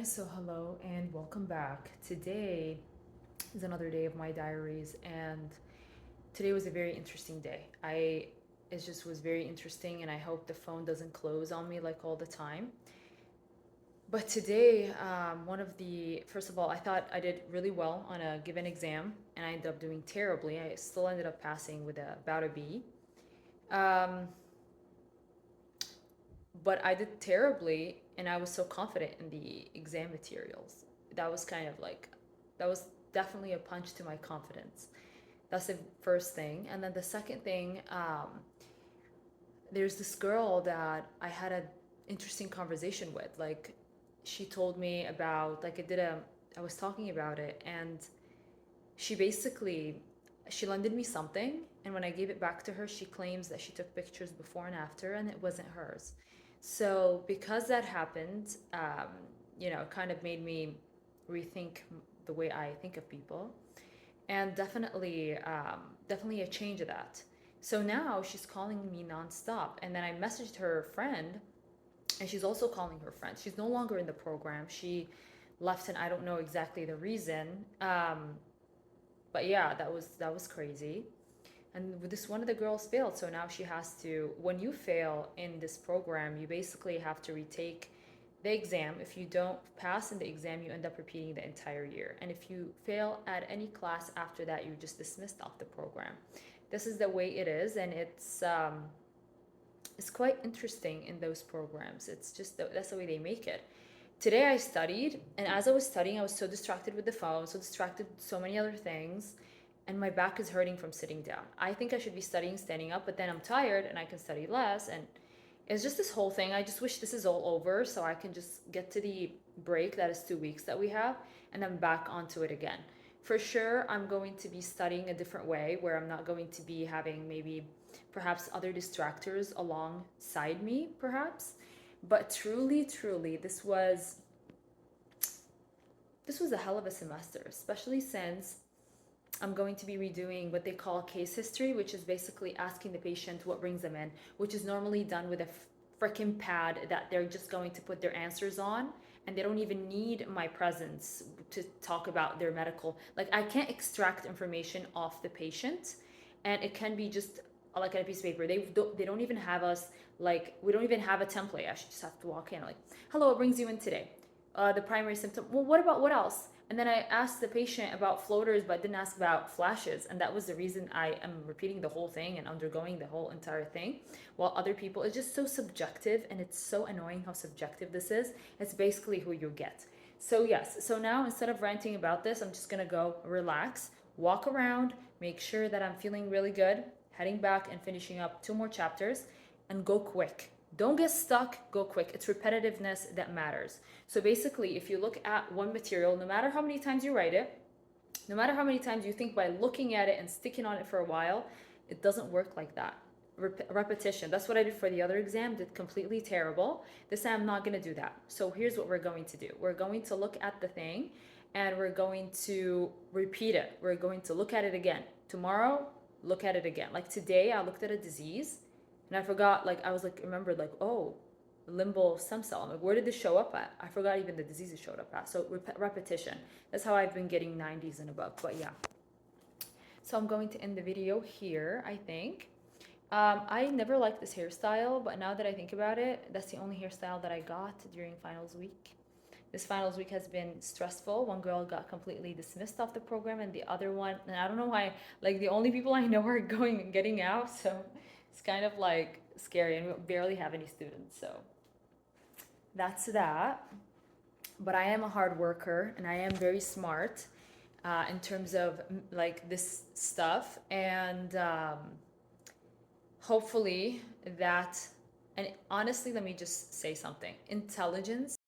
So hello and welcome back. Today is another day of my diaries, and today was a very interesting day. It just was very interesting, and I hope the phone doesn't close on me like all the time. But today, one of the first of all, I thought I did really well on a given exam, and I ended up doing terribly. I still ended up passing with about a B. Um, but I did terribly, and I was so confident in the exam materials. That was kind of like, that was definitely a punch to my confidence. That's the first thing. And then the second thing, there's this girl that I had an interesting conversation with. Like, she told me about, I was talking about it, and she basically, she lended me something, and when I gave it back to her, she claims that she took pictures before and after, and it wasn't hers. So because that happened, it kind of made me rethink the way I think of people, and definitely a change of that. So now she's calling me nonstop, and then I messaged her friend, and she's also calling her friend. She's no longer in the program. She left, and I don't know exactly the reason. But yeah, that was crazy. And with this, one of the girls failed, so now she has to. When you fail in this program, you basically have to retake the exam. If you don't pass in the exam, you end up repeating the entire year. And if you fail at any class after that, you're just dismissed off the program. This is the way it is, and it's quite interesting in those programs. It's just that's the way they make it. Today I studied, and as I was studying, I was so distracted with the phone, so distracted with so many other things, and my back is hurting from sitting down. I think I should be studying standing up, but then I'm tired and I can study less. And it's just this whole thing. I just wish this is all over so I can just get to the break that is 2 weeks that we have, and then back onto it again. For sure, I'm going to be studying a different way where I'm not going to be having maybe perhaps other distractors alongside me, perhaps. But truly, truly, this was a hell of a semester, especially since I'm going to be redoing what they call case history, which is basically asking the patient what brings them in, which is normally done with a freaking pad that they're just going to put their answers on, and they don't even need my presence to talk about their medical. Like, I can't extract information off the patient, and it can be just like on a piece of paper. They don't even have us, like, we don't even have a template. I should just have to walk in like, hello, what brings you in today? The primary symptom. Well, what about what else? And then I asked the patient about floaters, but didn't ask about flashes. And that was the reason I am repeating the whole thing and undergoing the whole entire thing. While other people, it's just so subjective, and it's so annoying how subjective this is. It's basically who you get. So, yes, so now instead of ranting about this, I'm just gonna go relax, walk around, make sure that I'm feeling really good, heading back and finishing up 2 more chapters, and go quick. Don't get stuck, go quick. It's repetitiveness that matters. So basically, if you look at one material, no matter how many times you write it, no matter how many times you think by looking at it and sticking on it for a while, it doesn't work like that. Repetition. That's what I did for the other exam, did completely terrible. This time I'm not going to do that. So here's what we're going to do. We're going to look at the thing, and we're going to repeat it. We're going to look at it again. Tomorrow, look at it again. Like today, I looked at a disease, and I forgot, like, I was like, remembered, like, oh, limbal stem cell. I'm like, where did this show up at? I forgot even the disease it showed up at. So repetition. That's how I've been getting 90s and above. But yeah. So I'm going to end the video here, I think. I never liked this hairstyle, but now that I think about it, that's the only hairstyle that I got during finals week. This finals week has been stressful. One girl got completely dismissed off the program, and the other one, and I don't know why, like the only people I know are going and getting out. So it's kind of like scary, and we barely have any students. So that's that. But I am a hard worker, and I am very smart in terms of like this stuff. And hopefully that, and honestly, let me just say something. Intelligence